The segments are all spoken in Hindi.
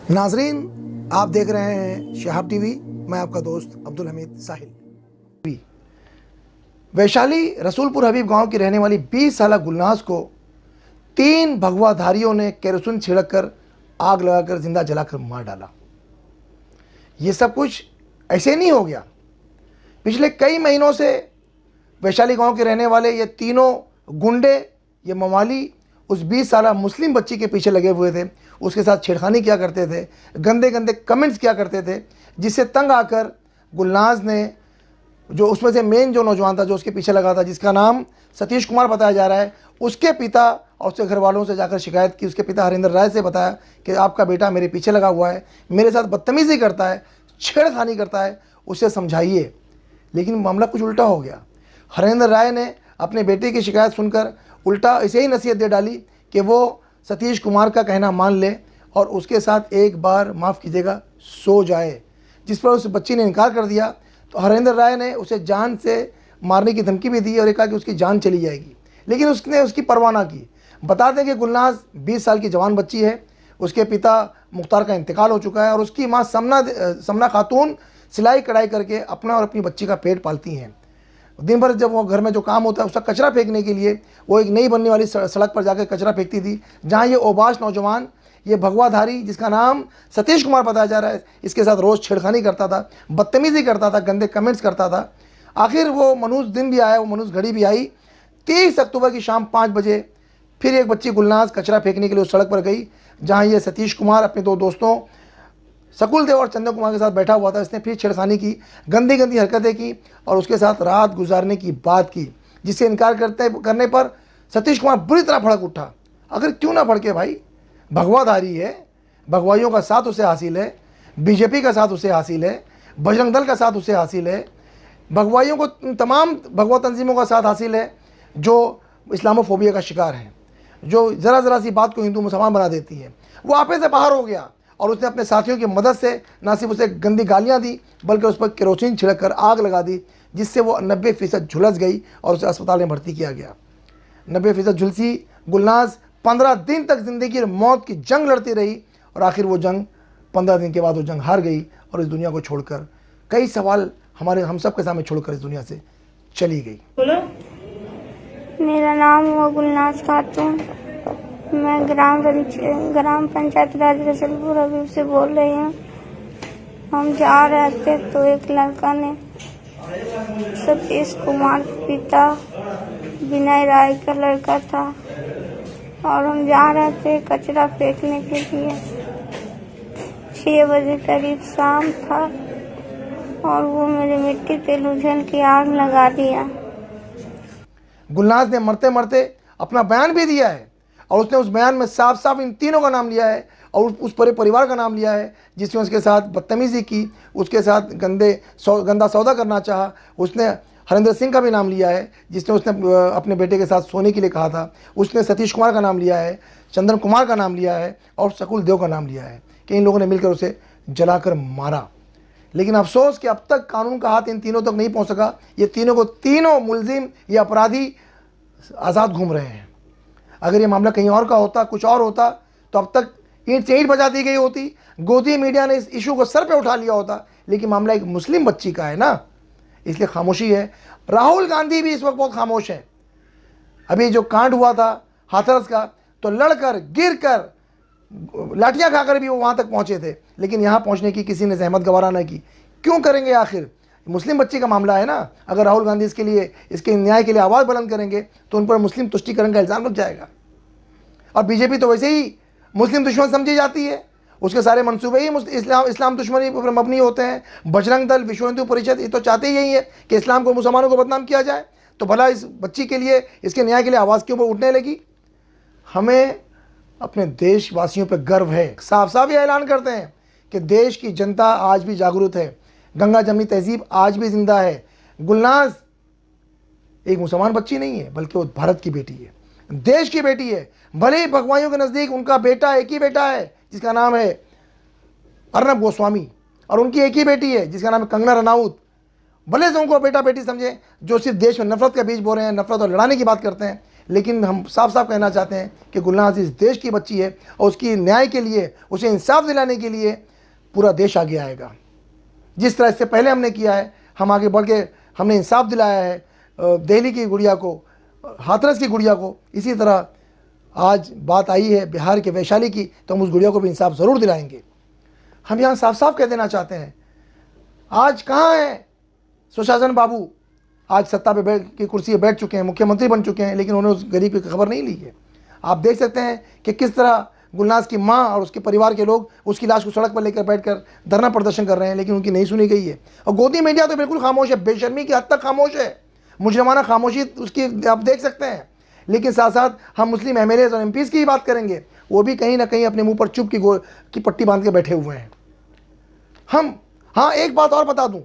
नाजरीन, आप देख रहे हैं शहाब टीवी। मैं आपका दोस्त अब्दुल हमीद साहिल। वैशाली रसूलपुर हबीब गांव की रहने वाली 20 साल गुलनाज को 3 भगवाधारियों ने केरोसिन छिड़ककर आग लगाकर जिंदा जलाकर मार डाला। ये सब कुछ ऐसे नहीं हो गया। पिछले कई महीनों से वैशाली गांव के रहने वाले ये तीनों गुंडे, ये मवाली उस 20 साल मुस्लिम बच्ची के पीछे लगे हुए थे। उसके साथ छेड़खानी किया करते थे, गंदे गंदे कमेंट्स किया करते थे, जिससे तंग आकर गुलनाज ने, जो उसमें से मेन जो नौजवान था जो उसके पीछे लगा था, जिसका नाम सतीश कुमार बताया जा रहा है, उसके पिता और उसके घर वालों से जाकर शिकायत की। उसके पिता हरिंदर राय से बताया कि आपका बेटा मेरे पीछे लगा हुआ है, मेरे साथ बदतमीज़ी करता है, छेड़खानी करता है, उसे समझाइए। लेकिन मामला कुछ उल्टा हो गया। हरिंदर राय ने अपने बेटे की शिकायत सुनकर उल्टा ऐसे ही नसीहत दे डाली कि वो सतीश कुमार का कहना मान ले और उसके साथ एक बार माफ़ कीजिएगा सो जाए, जिस पर उस बच्ची ने इनकार कर दिया। तो हरिंदर राय ने उसे जान से मारने की धमकी भी दी और ये कहा कि उसकी जान चली जाएगी, लेकिन उसने उसकी परवाह ना की। बता दें कि गुलनाज 20 साल की जवान बच्ची है। उसके पिता मुख्तार का इंतकाल हो चुका है और उसकी माँ समना खातून सिलाई कढ़ाई करके अपना और अपनी बच्ची का पेट पालती हैं। दिन भर जब वो घर में जो काम होता है उसका कचरा फेंकने के लिए वो एक नई बनने वाली सड़क पर जाकर कचरा फेंकती थी, जहाँ ये ओबाश नौजवान, ये भगवाधारी जिसका नाम सतीश कुमार बताया जा रहा है, इसके साथ रोज़ छेड़खानी करता था, बदतमीज़ी करता था, गंदे कमेंट्स करता था। आखिर वो मनुष्य दिन भी आया, वो मनुष्य घड़ी भी आई। 30 अक्टूबर की शाम 5 बजे फिर एक बच्ची गुलनाज कचरा फेंकने के लिए उस सड़क पर गई, जहाँ ये सतीश कुमार अपने 2 दोस्तों शकुल देव और चंदन कुमार के साथ बैठा हुआ था। इसने फिर छेड़खानी की, गंदी गंदी हरकतें की और उसके साथ रात गुजारने की बात की, जिससे इनकार करने पर सतीश कुमार बुरी तरह भड़क उठा। अगर क्यों ना भड़के भाई, भगवाधारी है, भगवाइयों का साथ उसे हासिल है, बीजेपी का साथ उसे हासिल है, बजरंग दल का साथ उसे हासिल है, भगवाइयों को तमाम भगवा तंजीमों का साथ हासिल है जो इस्लामोफोबिया का शिकार हैं, जो ज़रा ज़रा सी बात को हिंदू मुसलमान बना देती है। वो आपे से बाहर हो गया और उसने अपने साथियों की मदद से ना सिर्फ उसे गंदी गालियाँ दी बल्कि उस पर केरोसिन छिड़क कर आग लगा दी, जिससे वो 90% झुलस गई और उसे अस्पताल में भर्ती किया गया। 90% झुलसी गुलनाज 15 दिन तक ज़िंदगी और मौत की जंग लड़ती रही और आखिर वो जंग 15 दिन के बाद वो जंग हार गई और इस दुनिया को छोड़कर, कई सवाल हम सब के सामने छोड़कर इस दुनिया से चली गई। मेरा नाम हुआ गुलनाज खातून। मैं ग्राम पंचायत राज रसूलपुर हबीब से बोल रही हूँ। हम जा रहे थे तो एक लड़का ने, सतीश कुमार पिता विनय राय का लड़का था, और हम जा रहे थे कचरा फेंकने के लिए। 6 बजे करीब शाम था और वो मेरे मिट्टी तेल उलझन की आग लगा दिया। गुलनाज ने मरते मरते अपना बयान भी दिया है और उसने उस बयान में साफ साफ इन तीनों का नाम लिया है और उस पूरे परिवार का नाम लिया है जिसने उसके साथ बदतमीज़ी की, उसके साथ गंदा सौदा करना चाहा। उसने हरिंदर सिंह का भी नाम लिया है जिसने अपने बेटे के साथ सोने के लिए कहा था। उसने सतीश कुमार का नाम लिया है, चंदन कुमार का नाम लिया है और शकुल देव का नाम लिया है कि इन लोगों ने मिलकर उसे जलाकर मारा। लेकिन अफसोस कि अब तक कानून का हाथ इन तीनों तक नहीं पहुंच सका। ये तीनों मुलजिम, ये अपराधी आज़ाद घूम रहे हैं। अगर ये मामला कहीं और का होता, कुछ और होता, तो अब तक ईंट से ईंट बजा दी गई होती, गोदी मीडिया ने इस इशू को सर पे उठा लिया होता। लेकिन मामला एक मुस्लिम बच्ची का है ना, इसलिए खामोशी है। राहुल गांधी भी इस वक्त बहुत खामोश है। अभी जो कांड हुआ था हाथरस का, तो लड़कर गिर कर लाठियां खाकर भी वो वहां तक पहुंचे थे, लेकिन यहां पहुंचने की किसी ने जहमत गवारा न की। क्यों करेंगे? आखिर मुस्लिम बच्ची का मामला है ना। अगर राहुल गांधी इसके न्याय के लिए आवाज़ बुलंद करेंगे तो उन पर मुस्लिम तुष्टिकरण का इल्ज़ाम लग जाएगा। और बीजेपी तो वैसे ही मुस्लिम दुश्मन समझी जाती है, उसके सारे मंसूबे ही इस्लाम दुश्मनी पर मबनी होते हैं। बजरंग दल, विश्व हिंदू परिषद ये तो चाहते ही यही है कि इस्लाम को, मुसलमानों को बदनाम किया जाए। तो भला इस बच्ची के लिए, इसके न्याय के लिए आवाज़ क्यों उठने लगी? हमें अपने देशवासियों पर गर्व है। साफ साफ ये ऐलान करते हैं कि देश की जनता आज भी जागरूक है, गंगा जमनी तहजीब आज भी जिंदा है। गुलनाज एक मुसलमान बच्ची नहीं है, बल्कि वो भारत की बेटी है, देश की बेटी है। भले ही भगवाइयों के नज़दीक उनका बेटा एक ही बेटा है जिसका नाम है अर्नब गोस्वामी, और उनकी एक ही बेटी है जिसका नाम है कंगना रनाउत। भले से उनको बेटा बेटी समझे, जो सिर्फ देश में नफरत का बीज बो रहे हैं, नफरत और लड़ाने की बात करते हैं, लेकिन हम साफ साफ कहना चाहते हैं कि गुलनाज इस देश की बच्ची है और उसकी न्याय के लिए, उसे इंसाफ दिलाने के लिए पूरा देश आगे आएगा। जिस तरह इससे पहले हमने किया है, हम आगे बढ़ के हमने इंसाफ दिलाया है दिल्ली की गुड़िया को, हाथरस की गुड़िया को, इसी तरह आज बात आई है बिहार के वैशाली की, तो हम उस गुड़िया को भी इंसाफ ज़रूर दिलाएंगे। हम यहाँ साफ साफ कह देना चाहते हैं, आज कहाँ हैं सुशासन बाबू? आज सत्ता पे की कुर्सी पे बैठ चुके हैं, मुख्यमंत्री बन चुके हैं, लेकिन उन्होंने उस गरीब की खबर नहीं ली है। आप देख सकते हैं कि किस तरह गुलनाज की माँ और उसके परिवार के लोग उसकी लाश को सड़क पर लेकर बैठकर धरना प्रदर्शन कर रहे हैं, लेकिन उनकी नहीं सुनी गई है। और गोदी मीडिया तो बिल्कुल खामोश है, बेशर्मी की हद तक खामोश है, मुजरमाना खामोशी उसकी आप देख सकते हैं। लेकिन साथ साथ हम मुस्लिम MLAs और MPs की बात करेंगे, वो भी कहीं ना कहीं अपने मुंह पर चुप की पट्टी बांध के बैठे हुए हैं। हाँ, एक बात और बता दूं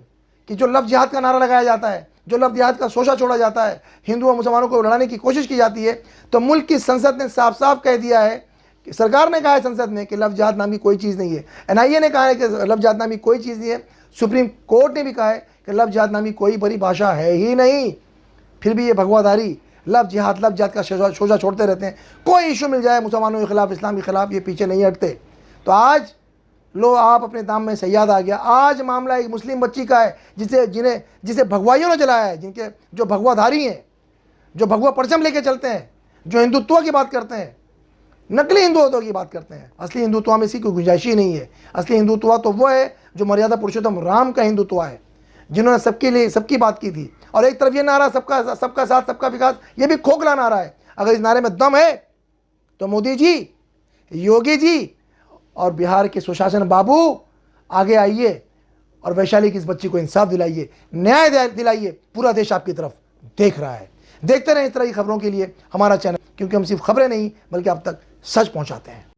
कि जो लफ्ज़ जिहाद का नारा लगाया जाता है, जो लफ्ज़ जिहाद का शोषा छोड़ा जाता है, हिंदू और मुसलमानों को लड़ाने की कोशिश की जाती है, तो मुल्क की संसद ने साफ साफ कह दिया है, कि सरकार ने कहा है संसद में कि लफ्ज़ जिहाद नामी कोई चीज़ नहीं है। NIA ने कहा है कि लफ्ज़ जिहाद नामी कोई चीज़ नहीं है। सुप्रीम कोर्ट ने भी कहा है कि लफ्ज़ जिहाद नामी कोई परिभाषा है ही नहीं। फिर भी ये भगवाधारी लफ्ज़ जिहाद का शोषा छोड़ते रहते हैं। कोई इशू मिल जाए मुसलमानों के खिलाफ, इस्लाम के खिलाफ, ये पीछे नहीं हटते। तो आज लो आप अपने दाम में सयाद आ गया। आज मामला एक मुस्लिम बच्ची का है जिसे भगवाइयों ने जलाया है, जिनके जो भगवाधारी हैं, जो भगवा परचम लेके चलते हैं, जो हिंदुत्व की बात करते हैं, नकली हिंदुत्व की बात करते हैं। असली हिंदुत्व में इसी कोई गुंजाइश ही नहीं है। असली हिंदुत्व तो वो है जो मर्यादा पुरुषोत्तम राम का हिंदुत्व है, जिन्होंने सबके लिए सबकी बात की थी। और एक तरफ ये नारा सबका साथ सबका विकास, ये भी खोखला नारा है। अगर इस नारे में दम है तो मोदी जी, योगी जी और बिहार के सुशासन बाबू आगे आइए और वैशाली की इस बच्ची को इंसाफ दिलाइए, न्याय दिलाइए। पूरा देश आपकी तरफ देख रहा है। देखते रहें इस तरह की खबरों के लिए हमारा चैनल, क्योंकि हम सिर्फ खबरें नहीं बल्कि आप तक सच पहुंचाते हैं।